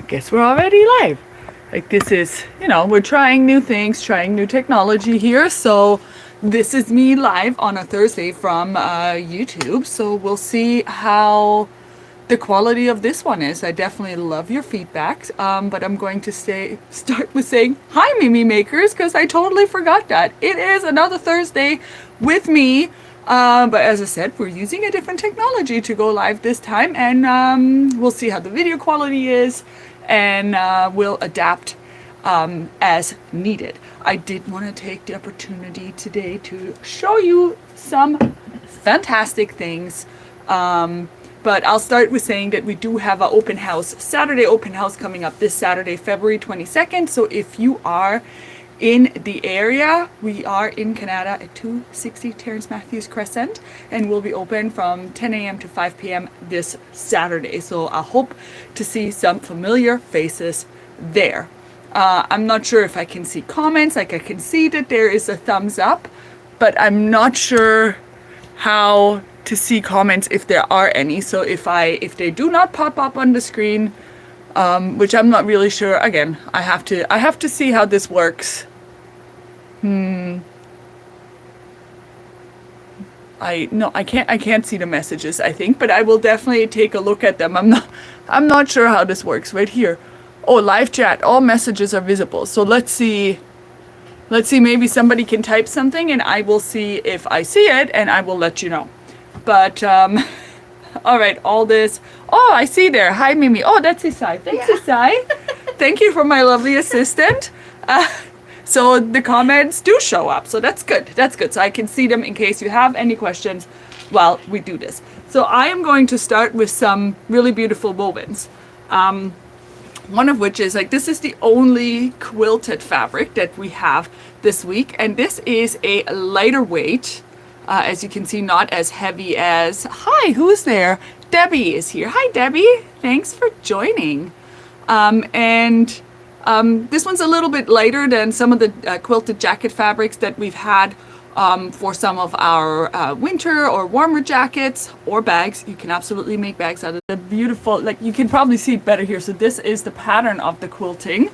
guess we're already live. Like this is, you know, we're trying new things, trying new technology here. So this is me live on a Thursday from YouTube. So we'll see how the quality of this one is. I definitely love your feedbacks. But I'm going to start with saying hi, Mimi Makers, because I totally forgot that. It is another Thursday with me. But as I said, we're using a different technology to go live this time, and we'll see how the video quality is, and we'll adapt as needed. I did want to take the opportunity today to show you some fantastic things, but I'll start with saying that we do have an open house, Saturday open house coming up this Saturday, February 22nd. So if you are in the area, we are in Canada at 260 Terrence Matthews Crescent, and we'll be open from 10 a.m. to 5 p.m. this Saturday. So I hope to see some familiar faces there. I'm not sure if I can see comments. Like I can see that there is a thumbs up, but I'm not sure how to see comments if there are any. So if they do not pop up on the screen, which I'm not really sure. Again, I have to see how this works. I can't see the messages, I think, but I will definitely take a look at them. I'm not sure how this works right here. Oh, live chat, all messages are visible. So let's see, maybe somebody can type something and I will see if I see it and I will let you know. But all right, all this. Oh, I see there. Hi, Mimi. Oh, that's Isai. Thanks, yeah. Isai. Thank you for my lovely assistant. So the comments do show up. So that's good. That's good. So I can see them in case you have any questions while we do this. So I am going to start with some really beautiful wovens. One of which is like, this is the only quilted fabric that we have this week. And this is a lighter weight. As you can see, not as heavy as, hi, who's there? Debbie is here. Hi, Debbie. Thanks for joining. This one's a little bit lighter than some of the quilted jacket fabrics that we've had for some of our winter or warmer jackets or bags. You can absolutely make bags out of the beautiful, like you can probably see it better here. So this is the pattern of the quilting.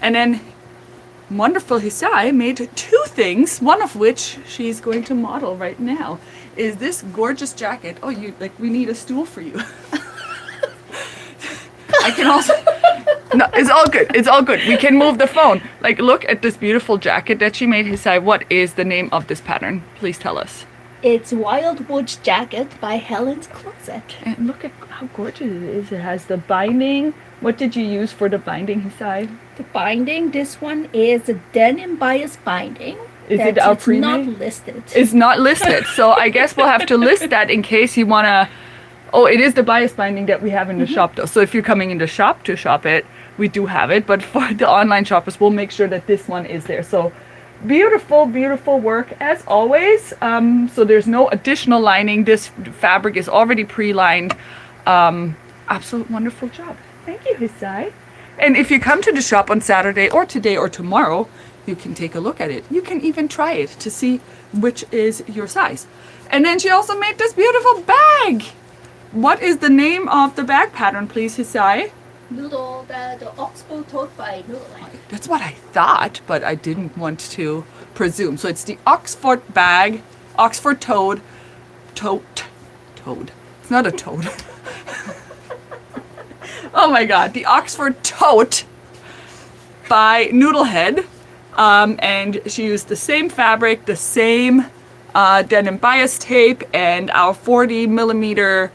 And then wonderful Hisai made two things, one of which she's going to model right now, is this gorgeous jacket. Oh, we need a stool for you. I can also, no, it's all good. It's all good. We can move the phone. Like, look at this beautiful jacket that she made, Hisai. What is the name of this pattern? Please tell us. It's Wildwood Jacket by Helen's Closet. And look at how gorgeous it is. It has the binding. What did you use for the binding, Hisai? The binding, this one is a denim bias binding. Is it our premium? It's not listed. It's not listed. So I guess we'll have to list that in case you want to. Oh, it is the bias binding that we have in the shop though. So if you're coming in the shop to shop it, we do have it. But for the online shoppers, we'll make sure that this one is there. So beautiful, beautiful work as always. So there's no additional lining. This fabric is already pre-lined. Absolute wonderful job. Thank you, Hisai. And if you come to the shop on Saturday or today or tomorrow, you can take a look at it. You can even try it to see which is your size. And then she also made this beautiful bag. What is the name of the bag pattern, please, Hisai? Noodle, the Oxbow tote by Noodle. That's what I thought, but I didn't want to presume. So it's the Oxford bag, Oxford toad. It's not a toad. Oh my God, the Oxford tote by Noodlehead. And she used the same fabric, the same denim bias tape, and our 40 millimeter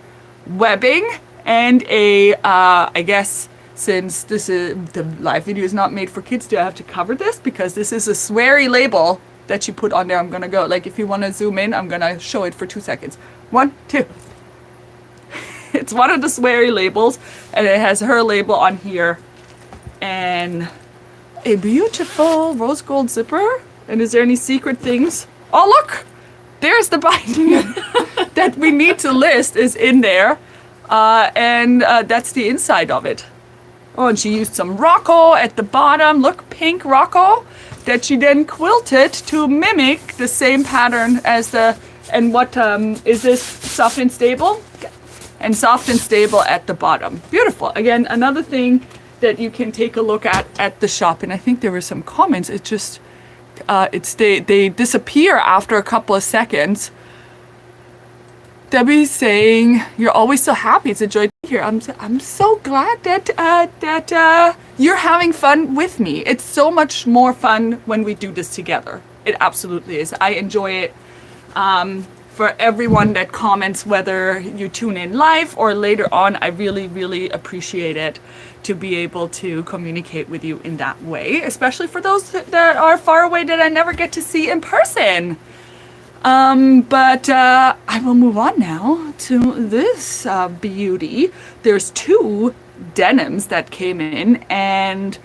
webbing, and I guess since this is the live video is not made for kids, do I have to cover this because this is a sweary label that she put on there. I'm gonna go, like, if you want to zoom in, I'm gonna show it for 2 seconds. 1, 2. It's one of the sweary labels, and it has her label on here, and a beautiful rose gold zipper. And is there any secret things? Oh, look, there's the binding that we need to list is in there, and that's the inside of it. Oh, and she used some Rocco at the bottom. Look, pink Rocco that she then quilted to mimic the same pattern as the. And what is this? Soft and stable, and soft and stable at the bottom. Beautiful. Again, another thing that you can take a look at the shop. And I think there were some comments. It just, they disappear after a couple of seconds. Debbie's saying, you're always so happy. It's a joy to be here. I'm so glad that you're having fun with me. It's so much more fun when we do this together. It absolutely is. I enjoy it. For everyone that comments, whether you tune in live or later on, I really, really appreciate it to be able to communicate with you in that way, especially for those that are far away that I never get to see in person. But I will move on now to this beauty. There's 2 denims that came in, and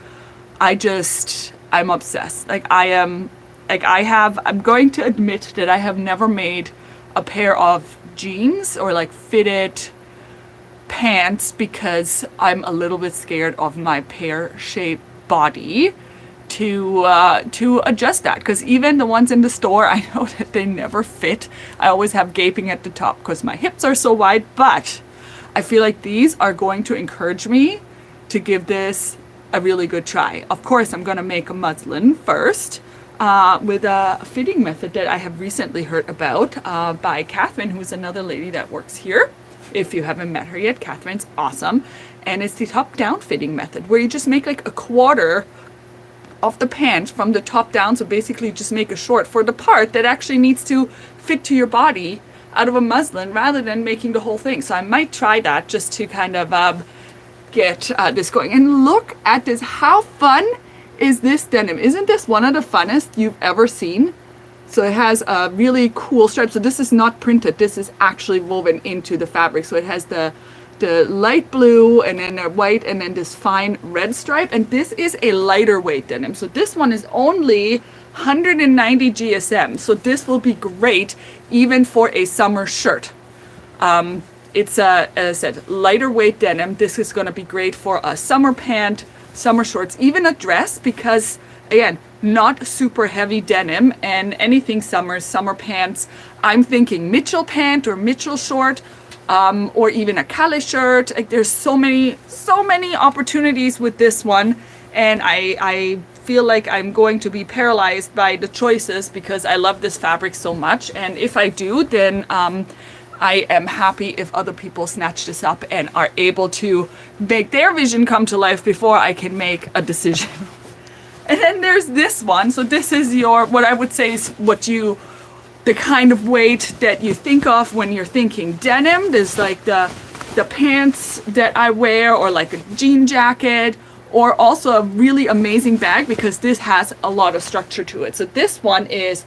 I'm obsessed. I'm going to admit that I have never made a pair of jeans or like fitted pants because I'm a little bit scared of my pear-shaped body to adjust that, because even the ones in the store, I know that they never fit. I always have gaping at the top because my hips are so wide, but I feel like these are going to encourage me to give this a really good try. Of course, I'm going to make a muslin first with a fitting method that I have recently heard about by Catherine, who's another lady that works here. If you haven't met her yet, Catherine's awesome. And it's the top-down fitting method, where you just make like a quarter of the pant from the top down. So basically just make a short for the part that actually needs to fit to your body out of a muslin, rather than making the whole thing. So I might try that just to kind of get this going. And look at this. How fun is this denim? Isn't this one of the funnest you've ever seen? So it has a really cool stripe. So this is not printed. This is actually woven into the fabric. So it has the light blue and then a white and then this fine red stripe. And this is a lighter weight denim. So this one is only 190 GSM. So this will be great even for a summer shirt. It's as I said, lighter weight denim. This is going to be great for a summer pant, summer shorts, even a dress, because again, not super heavy denim, and anything summer pants. I'm thinking Mitchell pant or Mitchell short, or even a Calais shirt. Like, there's so many opportunities with this one, and I feel like I'm going to be paralyzed by the choices because I love this fabric so much. And if I do, then I am happy if other people snatch this up and are able to make their vision come to life before I can make a decision. And then there's this one. So this is what I would say is the kind of weight that you think of when you're thinking denim. There's like the pants that I wear, or like a jean jacket, or also a really amazing bag, because this has a lot of structure to it. So this one is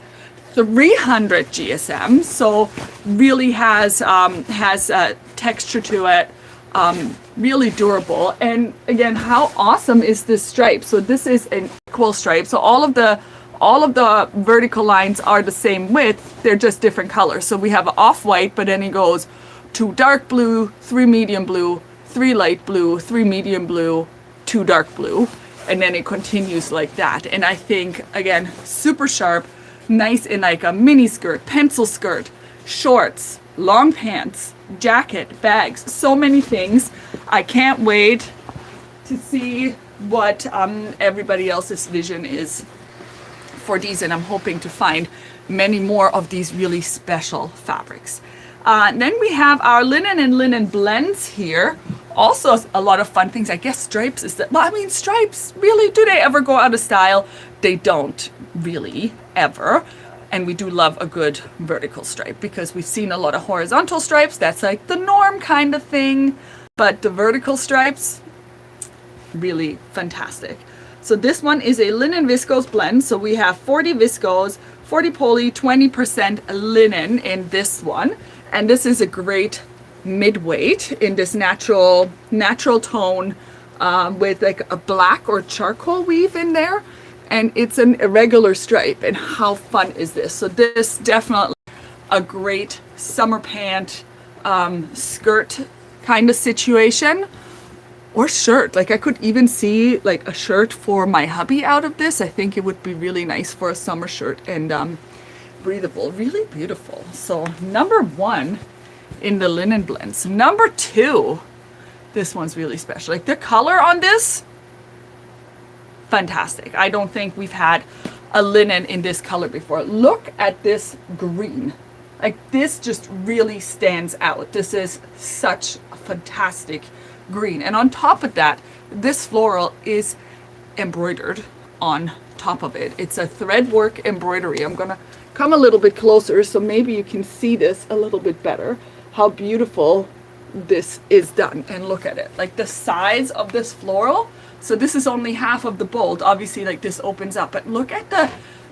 300 GSM, so really has texture to it, really durable. And again, how awesome is this stripe? So this is an equal stripe. So all of the vertical lines are the same width, they're just different colors. So we have off-white, but then it goes to dark blue, 3 medium blue, 3 light blue, 3 medium blue, 2 dark blue, and then it continues like that. And I think, again, super sharp, nice in like a mini skirt, pencil skirt, shorts, long pants, jacket, bags, so many things. I can't wait to see what everybody else's vision is for these, and I'm hoping to find many more of these really special fabrics. Then we have our linen and linen blends here. Also a lot of fun things. I guess stripes is stripes, really, do they ever go out of style? They don't really ever. And we do love a good vertical stripe, because we've seen a lot of horizontal stripes. That's like the norm kind of thing. But the vertical stripes, really fantastic. So this one is a linen viscose blend. So we have 40 viscose, 40 poly, 20% linen in this one. And this is a great mid-weight in this natural tone, with like a black or charcoal weave in there. And it's an irregular stripe. And how fun is this? So this definitely a great summer pant, skirt kind of situation, or shirt. Like, I could even see like a shirt for my hubby out of this. I think it would be really nice for a summer shirt, and breathable, really beautiful. So number 1 in the linen blends. Number 2, this one's really special. Like, the color on this, fantastic. I don't think we've had a linen in this color before. Look at this green. Like, this just really stands out. This is such a fantastic green. And on top of that, this floral is embroidered on top of it. It's a thread work embroidery. I'm gonna come a little bit closer so maybe you can see this a little bit better, how beautiful this is done. And look at it, like the size of this floral. So this is only half of the bolt. Obviously, like, this opens up, but look at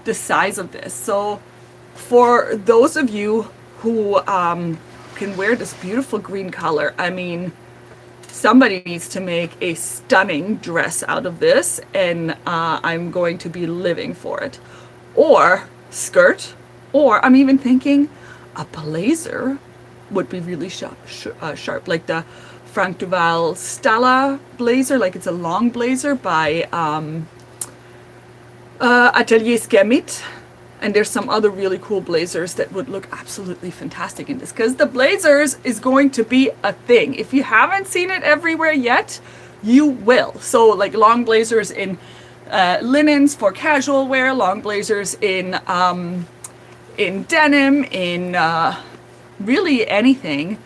the size of this. So for those of you who can wear this beautiful green color, I mean, somebody needs to make a stunning dress out of this, and I'm going to be living for it. Or skirt, or I'm even thinking a blazer would be really sharp, like the Frank Duval Stella blazer, like it's a long blazer by Atelier Skemit. And there's some other really cool blazers that would look absolutely fantastic in this, because the blazers is going to be a thing. If you haven't seen it everywhere yet, you will. So like long blazers in linens for casual wear, long blazers in denim, in really anything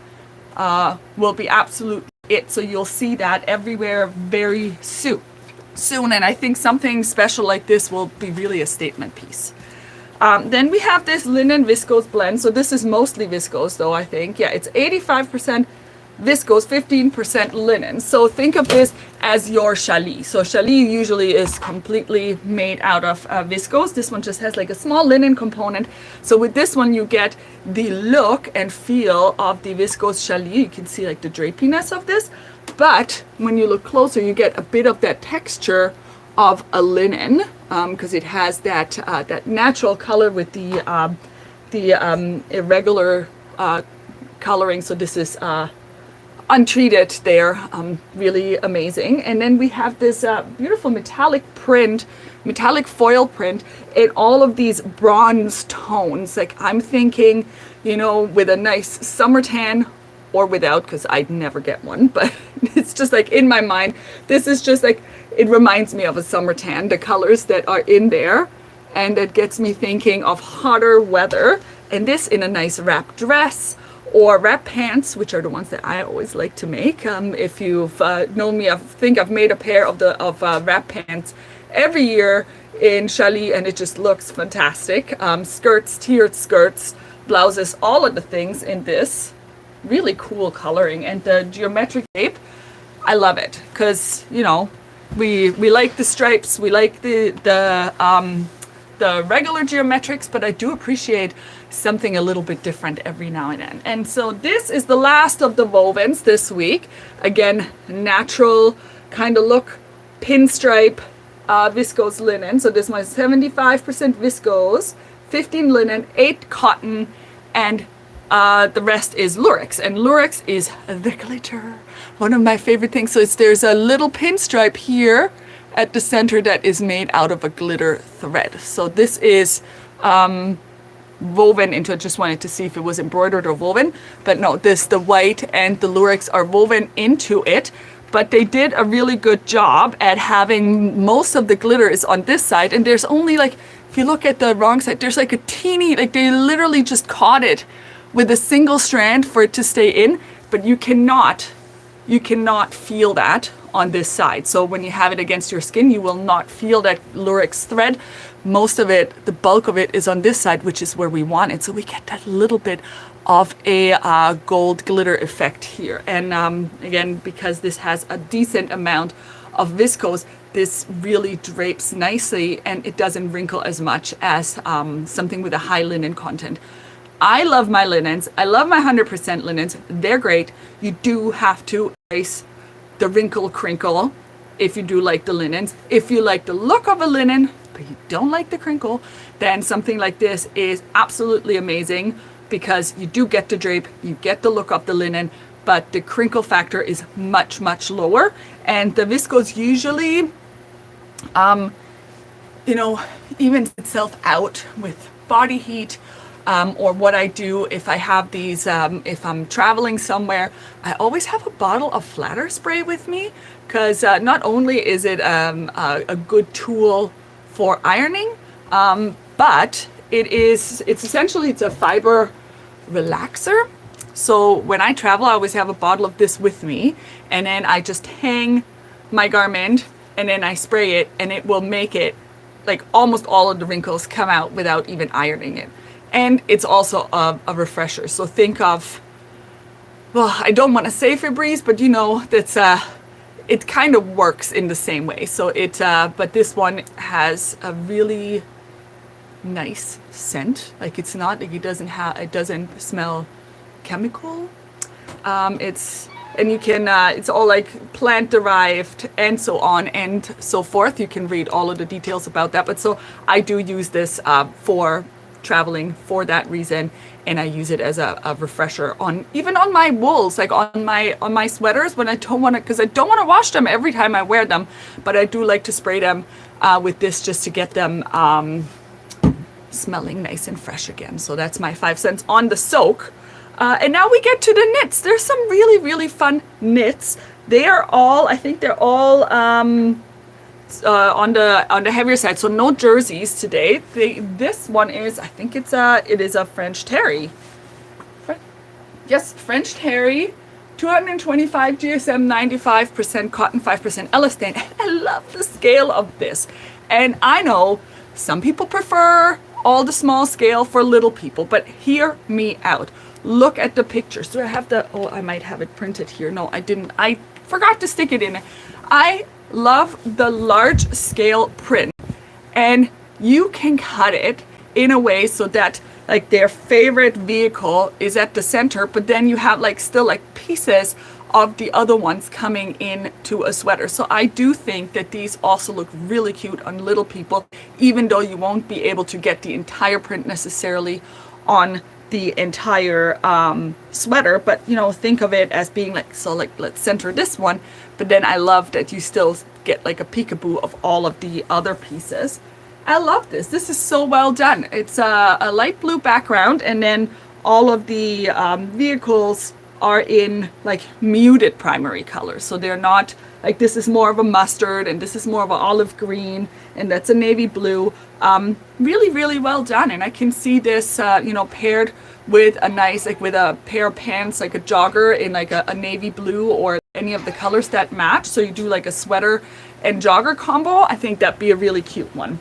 will be absolutely it. So you'll see that everywhere very soon. And I think something special like this will be really a statement piece. Then we have this linen viscose blend. So this is mostly viscose though, I think. Yeah, it's 85% viscose, 15% linen. So think of this as your challis. So challis usually is completely made out of viscose. This one just has like a small linen component. So with this one, you get the look and feel of the viscose challis. You can see like the drapiness of this. But when you look closer, you get a bit of that texture of a linen, because it has that natural color with the irregular coloring. So this is untreated there, really amazing. And then we have this beautiful metallic print, metallic foil print in all of these bronze tones. Like, I'm thinking, you know, with a nice summer tan, or without, because I'd never get one, but it's just like in my mind, this is just like, it reminds me of a summer tan, the colors that are in there, and it gets me thinking of hotter weather. And this in a nice wrap dress or wrap pants, which are the ones that I always like to make. If you've known me, I think I've made a pair of wrap pants every year in challis, and it just looks fantastic. Skirts, tiered skirts, blouses, all of the things in this. Really cool coloring, and the geometric shape, I love it, because, you know, we like the stripes, we like the regular geometrics, but I do appreciate something a little bit different every now and then. And so this is the last of the wovens this week. Again, natural kind of look, pinstripe viscose linen. So this one is 75% viscose, 15 linen, 8 cotton, and the rest is lurex. And lurex is the glitter, one of my favorite things. So there's a little pinstripe here at the center that is made out of a glitter thread. So this is woven into it. Just wanted to see if it was embroidered or woven, but no, the white and the lurex are woven into it. But they did a really good job at having most of the glitter is on this side, and there's only, like, if you look at the wrong side, there's like a teeny, like they literally just caught it with a single strand for it to stay in, but you cannot feel that on this side. So when you have it against your skin, you will not feel that lurex thread. Most of it, the bulk of it, is on this side, which is where we want it. So we get that little bit of a gold glitter effect here. And again, because this has a decent amount of viscose, this really drapes nicely, and it doesn't wrinkle as much as something with a high linen content. I love my linens. I love my 100% linens. They're great. You do have to embrace the wrinkle crinkle if you do like the linens. If you like the look of a linen, but you don't like the crinkle, then something like this is absolutely amazing, because you do get the drape, you get the look of the linen, but the crinkle factor is much, much lower. And the viscose usually, you know, evens itself out with body heat. Or what I do if I have these, if I'm traveling somewhere, I always have a bottle of flatter spray with me, because not only is it a good tool for ironing, but it's essentially, it's a fiber relaxer. So when I travel, I always have a bottle of this with me, and then I just hang my garment and then I spray it, and it will make it like almost all of the wrinkles come out without even ironing it. And it's also a refresher. So think of, well, I don't want to say Febreze, but you know, that's it kind of works in the same way. So but this one has a really nice scent. Like it's not like it doesn't smell chemical. And you can it's all like plant derived and so on and so forth. You can read all of the details about that. But so I do use this for traveling for that reason, and I use it as a refresher on even on my wools, like on my sweaters when I don't want to, because I don't want to wash them every time I wear them, but I do like to spray them with this just to get them smelling nice and fresh again. So that's my 5 cents on the soak. And now we get to the knits. There's some really, really fun knits. They are all, I think they're all on the heavier side. So no jerseys today. This one is, I think it is a French terry. Yes, French terry, 225 GSM, 95% cotton, 5% elastane. I love the scale of this. And I know some people prefer all the small scale for little people, but hear me out. Look at the pictures. Do I have oh, I might have it printed here. No, I didn't. I forgot to stick it in. I love the large scale print, and you can cut it in a way so that like their favorite vehicle is at the center, but then you have like still like pieces of the other ones coming into a sweater. So I do think that these also look really cute on little people, even though you won't be able to get the entire print necessarily on the entire sweater. But you know, think of it as being like, so like let's center this one, but then I love that you still get like a peekaboo of all of the other pieces. I love this. This is so well done. It's a light blue background, and then all of the vehicles are in like muted primary colors. So they're not like, this is more of a mustard, and this is more of an olive green, and that's a navy blue. Really, really well done. And I can see this, you know, paired with a nice, like with a pair of pants, like a jogger in like a navy blue or any of the colors that match. So you do like a sweater and jogger combo. I think that'd be a really cute one.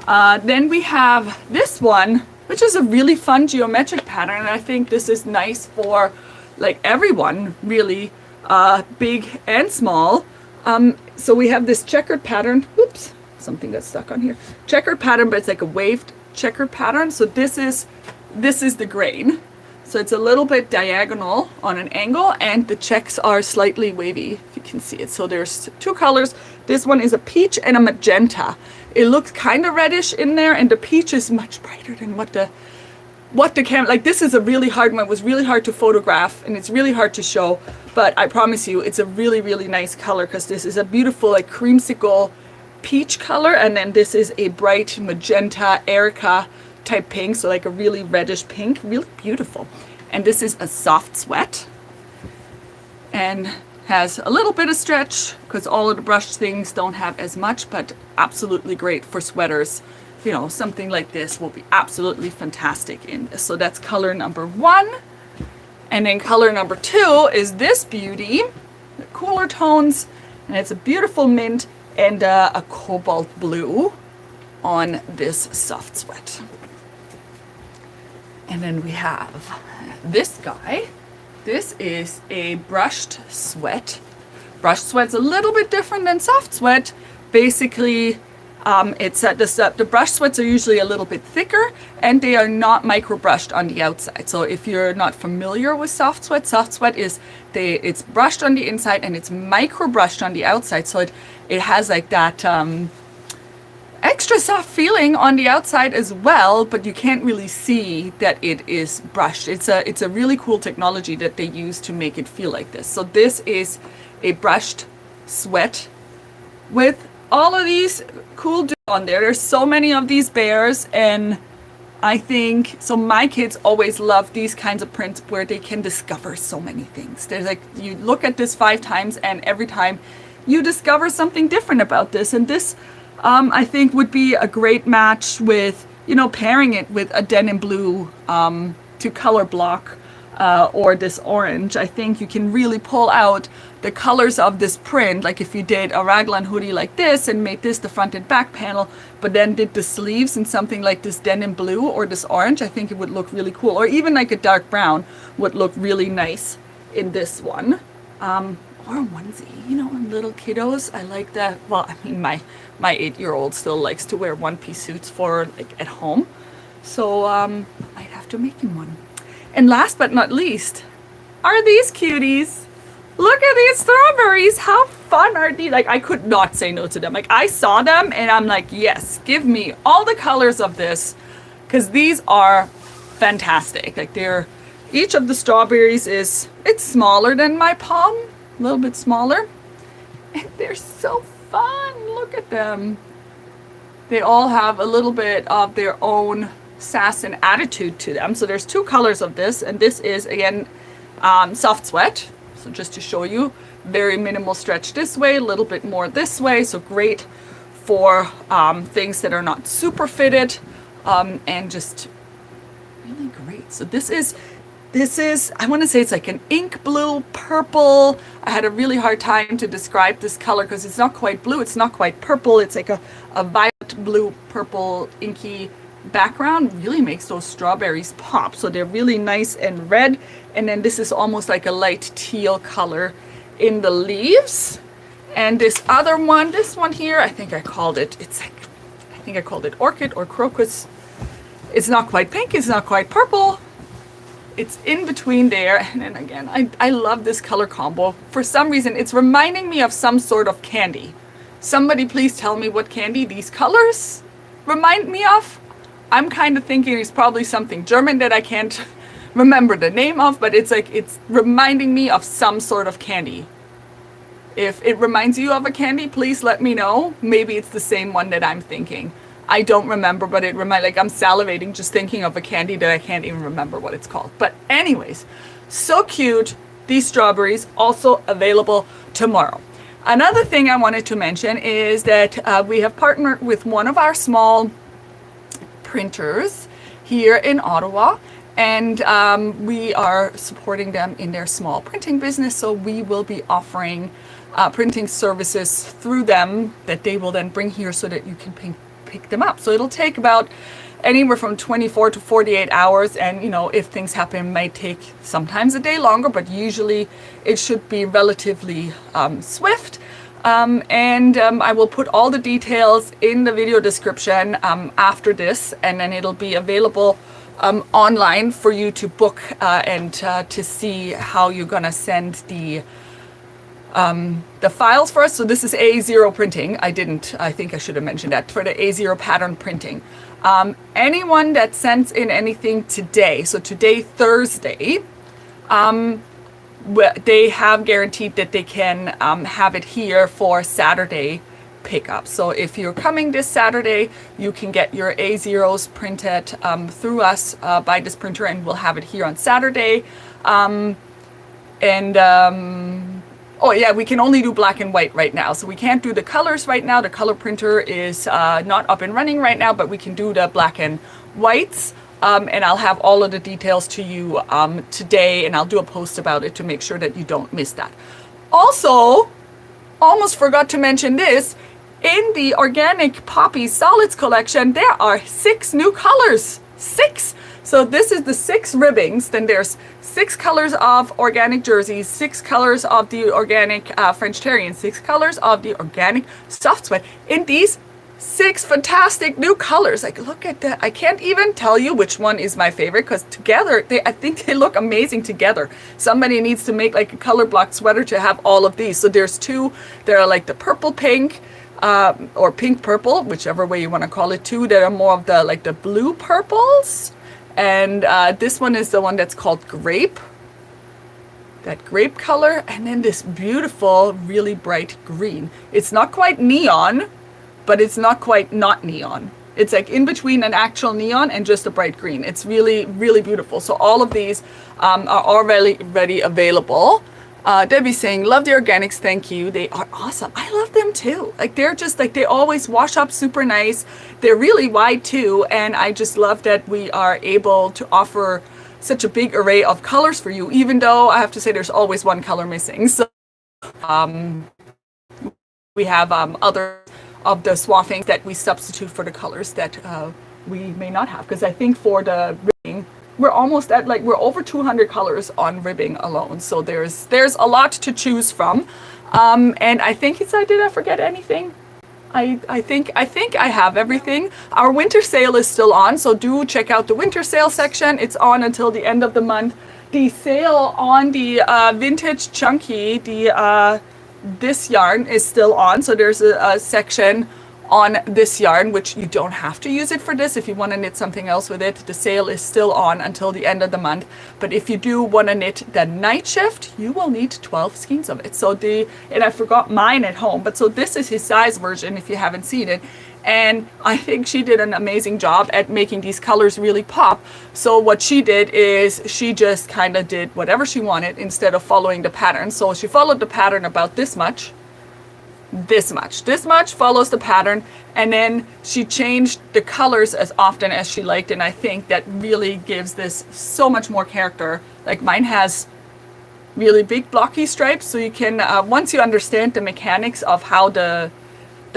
Then we have this one, which is a really fun geometric pattern. And I think this is nice for like everyone, really, big and small. So we have this checkered pattern. Oops, something got stuck on here. Checkered pattern, but it's like a waved checkered pattern. So this is the grain. So it's a little bit diagonal on an angle, and the checks are slightly wavy, if you can see it. So there's two colors. This one is a peach and a magenta. It looks kind of reddish in there, and the peach is much brighter than what the camera, like this is a really hard one. It was really hard to photograph, and it's really hard to show, but I promise you it's a really, really nice color, because this is a beautiful like creamsicle peach color, and then this is a bright magenta Erica type pink, so like a really reddish pink, really beautiful. And this is a soft sweat, and has a little bit of stretch because all of the brushed things don't have as much, but absolutely great for sweaters. You know, something like this will be absolutely fantastic in this. So that's color number 1. And then color number 2 is this beauty, the cooler tones, and it's a beautiful mint and a cobalt blue on this soft sweat. And then we have this guy. This is a brushed sweat. Brushed sweat's a little bit different than soft sweat. Basically, the brush sweats are usually a little bit thicker, and they are not micro brushed on the outside. So if you're not familiar with soft sweat is it's brushed on the inside and it's micro brushed on the outside. So it has like that extra soft feeling on the outside as well, but you can't really see that it is brushed. It's a really cool technology that they use to make it feel like this. So this is a brushed sweat with all of these cool on there. There's so many of these bears, and I think, so my kids always love these kinds of prints where they can discover so many things. There's like, you look at this 5 times and every time you discover something different about this. And this, I think would be a great match with, you know, pairing it with a denim blue to color block or this orange. I think you can really pull out the colors of this print, like if you did a raglan hoodie like this and made this the front and back panel, but then did the sleeves in something like this denim blue or this orange, I think it would look really cool. Or even like a dark brown would look really nice in this one. Or a onesie, you know, and little kiddos. I like that. Well, I mean, my 8-year-old still likes to wear one-piece suits for like at home. So I'd have to make him one. And last but not least, are these cuties. Look at these strawberries. How fun are these? Like, I could not say no to them. Like, I saw them and I'm like, yes, give me all the colors of this, because these are fantastic. Like, they're, each of the strawberries is, it's smaller than my palm, a little bit smaller. And they're so fun. Look at them. They all have a little bit of their own sass and attitude to them. So there's 2 colors of this, and this is, again, soft sweat. So just to show you, very minimal stretch this way, a little bit more this way. So great for things that are not super fitted, and just really great. So this is, I want to say it's like an ink blue purple. I had a really hard time to describe this color because it's not quite blue, it's not quite purple. It's like a violet blue purple inky background. Really makes those strawberries pop. So they're really nice and red. And then this is almost like a light teal color in the leaves. And this other one, this one here, I think I called it, I think I called it orchid or crocus. It's not quite pink, it's not quite purple. It's in between there. And then again, I love this color combo. For some reason, it's reminding me of some sort of candy. Somebody please tell me what candy these colors remind me of. I'm kind of thinking it's probably something German that I can't remember the name of, but it's like, it's reminding me of some sort of candy. If it reminds you of a candy, please let me know. Maybe it's the same one that I'm thinking. I don't remember, but it like I'm salivating just thinking of a candy that I can't even remember what it's called. But anyways, so cute. These strawberries also available tomorrow. Another thing I wanted to mention is that we have partnered with one of our small printers here in Ottawa, and we are supporting them in their small printing business. So we will be offering printing services through them that they will then bring here so that you can pick them up. So it'll take about anywhere from 24 to 48 hours, and you know, if things happen, it might take sometimes a day longer, but usually it should be relatively swift. I will put all the details in the video description after this, and then it'll be available online for you to book and to see how you're gonna send the files for us. So this is A0 printing. I think I should have mentioned that, for the A0 pattern printing. Anyone that sends in anything today, so today, Thursday, they have guaranteed that they can have it here for Saturday pickup. So if you're coming this Saturday, you can get your A0s printed through us by this printer, and we'll have it here on Saturday. Oh yeah, we can only do black and white right now. So we can't do the colors right now. The color printer is not up and running right now, but we can do the black and whites. And I'll have all of the details to you today, and I'll do a post about it to make sure that you don't miss that. Also, almost forgot to mention this, in the Organic Poppy Solids collection, there are 6 new colors. 6! So this is the 6 ribbings. Then there's 6 colors of organic jerseys, 6 colors of the organic French terry, and 6 colors of the organic soft sweat in these 6 fantastic new colors. Like, look at that. I can't even tell you which one is my favorite, because together I think they look amazing together. Somebody needs to make like a color block sweater to have all of these. So there's 2. There are like the purple pink or pink purple, whichever way you want to call it. 2 that are more of the like the blue purples. And this one is the one that's called grape, that grape color. And then this beautiful, really bright green. It's not quite neon, but it's not quite not neon. It's like in between an actual neon and just a bright green. It's really, really beautiful. So all of these are already available. Debbie's saying, love the organics, thank you. They are awesome. I love them too. Like they're just like, they always wash up super nice. They're really wide too. And I just love that we are able to offer such a big array of colors for you, even though I have to say there's always one color missing. So we have other of the swathings that we substitute for the colors that we may not have. Because I think for the ribbing, we're almost at like, we're over 200 colors on ribbing alone. So there's a lot to choose from. And I think did I forget anything? I think I have everything. Our winter sale is still on, so do check out the winter sale section. It's on until the end of the month. The sale on the Vintage Chunky, this yarn is still on, so there's a section on this yarn, which you don't have to use it for this. If you want to knit something else with it, the sale is still on until the end of the month. But if you do want to knit the Nightshift, you will need 12 skeins of it. So and I forgot mine at home, but so this is his size version if you haven't seen it. And I think she did an amazing job at making these colors really pop. So what she did is she just kind of did whatever she wanted instead of following the pattern. So she followed the pattern about this much follows the pattern, and then she changed the colors as often as she liked, and I think that really gives this so much more character. Like mine has really big blocky stripes, so you can once you understand the mechanics of how the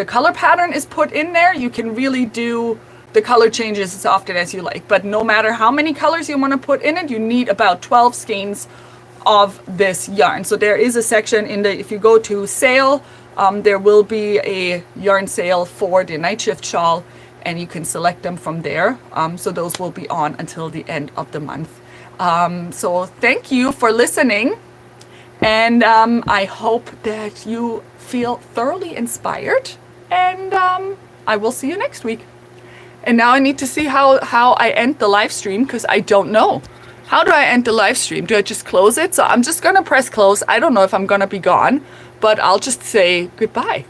color pattern is put in there, you can really do the color changes as often as you like. But no matter how many colors you want to put in it, you need about 12 skeins of this yarn. So there is a section if you go to sale, there will be a yarn sale for the Nightshift Shawl, and you can select them from there. So those will be on until the end of the month. So thank you for listening, and I hope that you feel thoroughly inspired, and I will see you next week. And now I need to see how I end the live stream, because I don't know. How do I end the live stream? Do I just close it? So I'm just gonna press close. I don't know if I'm gonna be gone, but I'll just say goodbye.